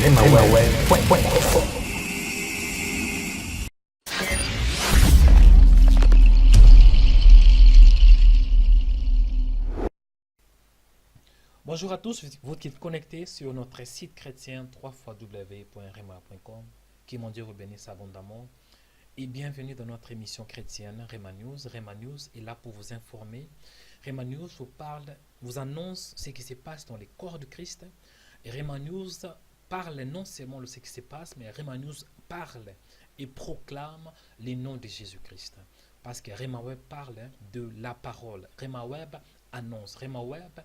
remaweb.info. Bonjour à tous, vous qui êtes connectés sur notre site chrétien www.rema.com. Que mon Dieu vous bénisse abondamment et bienvenue dans notre émission chrétienne Rema News. Rema News est là pour vous informer. Rema News vous parle, vous annonce ce qui se passe dans les corps de Christ. Et Rema News parle non seulement de ce qui se passe, mais Rema News parle et proclame les noms de Jésus-Christ. Parce que Rema Web parle de la parole. Rema Web annonce. Rema Web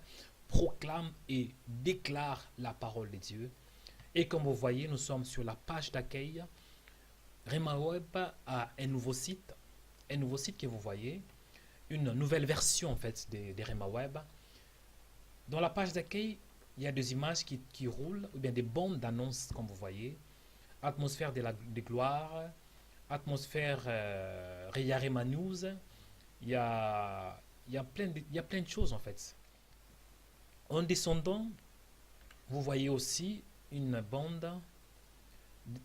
proclame et déclare la parole de Dieu. Et comme vous voyez, nous sommes sur la page d'accueil. Rema Web a un nouveau site que vous voyez, une nouvelle version en fait de Rema Web. Dans la page d'accueil, il y a des images qui roulent, ou bien des bandes d'annonces comme vous voyez. Atmosphère de gloire, atmosphère Rema News. Il y a plein de choses en fait. En descendant, vous voyez aussi une bande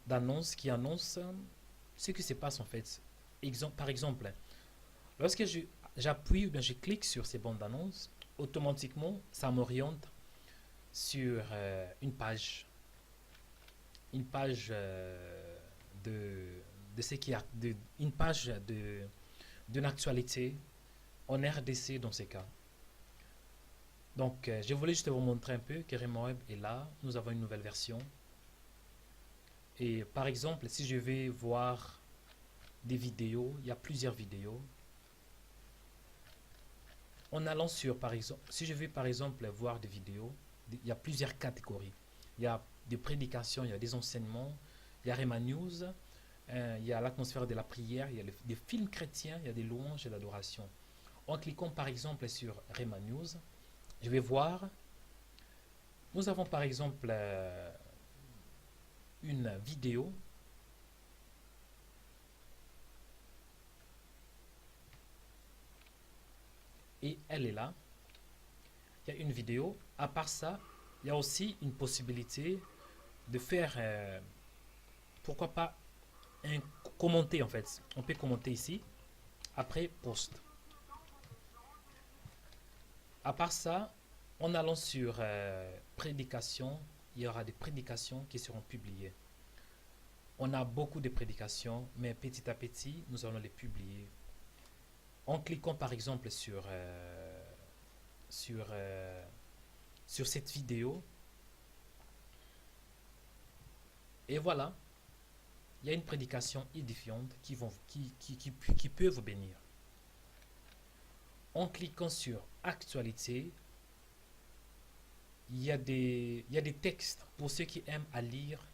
d'annonces qui annonce ce qui se passe en fait. Par exemple, lorsque j'appuie ou bien je clique sur ces bandes d'annonces, automatiquement ça m'oriente sur une page de ce qui a une page d'une actualité en RDC dans ces cas. Donc, je voulais juste vous montrer un peu que Rema Web est là. Nous avons une nouvelle version. Et par exemple, si je vais voir des vidéos, il y a plusieurs vidéos. En allant sur, par exemple, si je vais par exemple voir des vidéos, il y a plusieurs catégories. Il y a des prédications, il y a des enseignements, il y a Rema News, il y a l'atmosphère de la prière, il y a des films chrétiens, il y a des louanges et l'adoration. En cliquant par exemple sur Rema News, je vais voir, nous avons par exemple une vidéo et elle est là. Il y a une vidéo. À part ça, il y a aussi une possibilité de faire, pourquoi pas, commenter en fait. On peut commenter ici, après post. À part ça, en allant sur prédication, il y aura des prédications qui seront publiées. On a beaucoup de prédications, mais petit à petit, nous allons les publier. En cliquant par exemple sur cette vidéo, et voilà, il y a une prédication édifiante qui peut vous bénir. En cliquant sur actualité, il y a des textes pour ceux qui aiment à lire.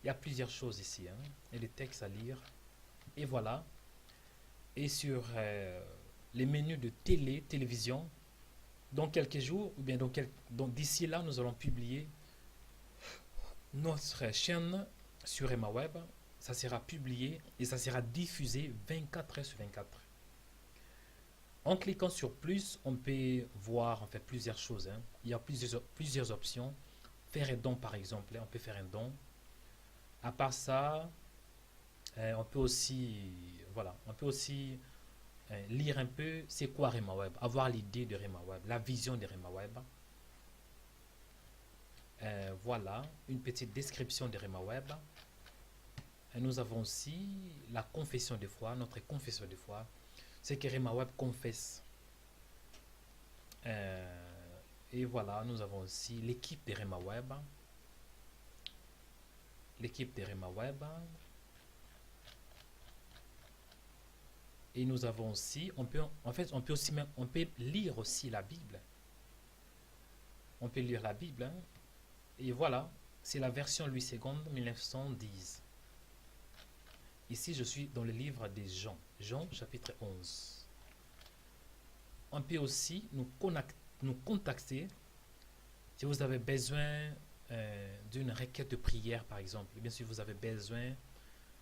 Il y a plusieurs choses ici. Il y a des textes à lire. Et voilà. Et sur les menus de télévision, dans quelques jours, ou bien d'ici là, nous allons publier notre chaîne sur Rema Web. Ça sera publié et ça sera diffusé 24 heures sur 24. En cliquant sur plus, on peut voir en fait plusieurs choses. Il y a plusieurs options. Faire un don par exemple, on peut faire un don. À part ça, on peut aussi lire un peu c'est quoi Rema Web, avoir l'idée de Rema Web, la vision de Rema Web. Voilà, une petite description de Rema Web. Et nous avons aussi la confession de foi, notre confession de foi. C'est que Rema Web confesse. Et voilà, nous avons aussi l'équipe de Rema Web. L'équipe de Rema Web. Et nous avons aussi, on peut lire aussi la Bible. On peut lire la Bible. Et voilà, c'est la version Louis II 1910. Ici, je suis dans le livre des Jean. Jean, chapitre 11. On peut aussi nous contacter si vous avez besoin d'une requête de prière, par exemple. Bien sûr, vous avez besoin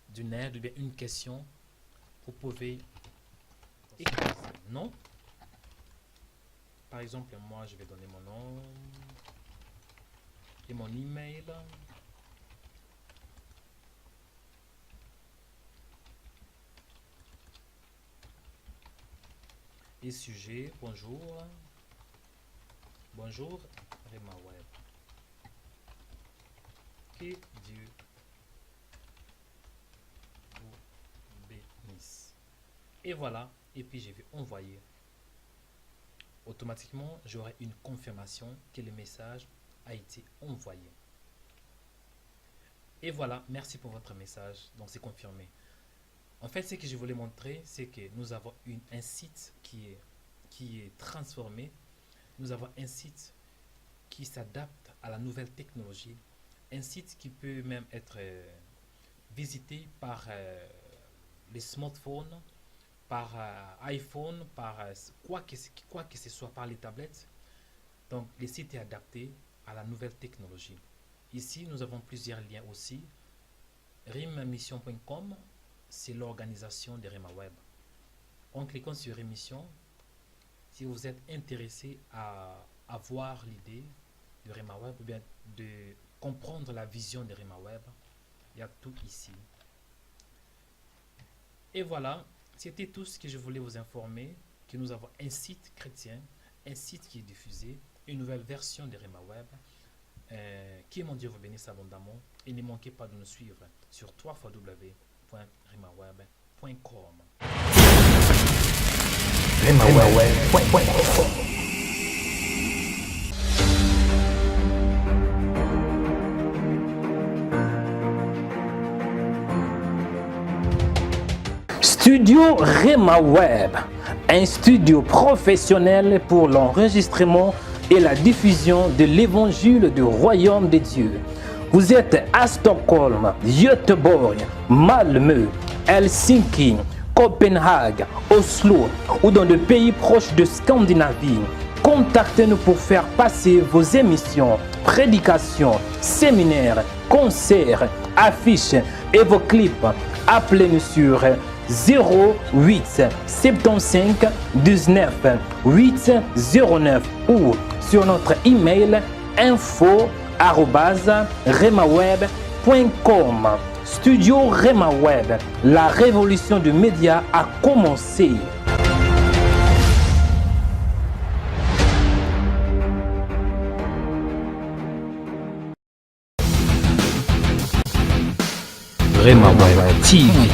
d'une aide ou bien une question. Vous pouvez écrire non. Par exemple, moi, je vais donner mon nom et mon email. Et sujet, bonjour. Bonjour, Rema Web. Que Dieu vous bénisse. Et voilà, et puis je vais envoyer. Automatiquement, j'aurai une confirmation que le message a été envoyé. Et voilà, merci pour votre message. Donc c'est confirmé. En fait, ce que je voulais montrer, c'est que nous avons un site qui est transformé. Nous avons un site qui s'adapte à la nouvelle technologie. Un site qui peut même être visité par les smartphones, par iPhone, par quoi que ce soit, par les tablettes. Donc, le site est adapté à la nouvelle technologie. Ici, nous avons plusieurs liens aussi. rimmission.com, c'est l'organisation de Rema Web. En cliquant sur émission, si vous êtes intéressé à avoir l'idée de Rema Web ou bien de comprendre la vision de Rema Web, il y a tout ici. Et voilà, c'était tout ce que je voulais vous informer, que nous avons un site chrétien, un site qui est diffusé, une nouvelle version de Rema Web, qui, mon Dieu, vous bénisse abondamment. Et ne manquez pas de nous suivre sur www.remaweb.com. Studio Rema Web, un studio professionnel pour l'enregistrement et la diffusion de l'évangile du royaume de Dieu. Vous êtes à Stockholm, Göteborg, Malmö, Helsinki, Copenhague, Oslo ou dans des pays proches de Scandinavie. Contactez-nous pour faire passer vos émissions, prédications, séminaires, concerts, affiches et vos clips. Appelez-nous sur 08 75 19 809 ou sur notre email info@remaweb.com. Studio Rema Web, la révolution du média a commencé. Rema Web TV.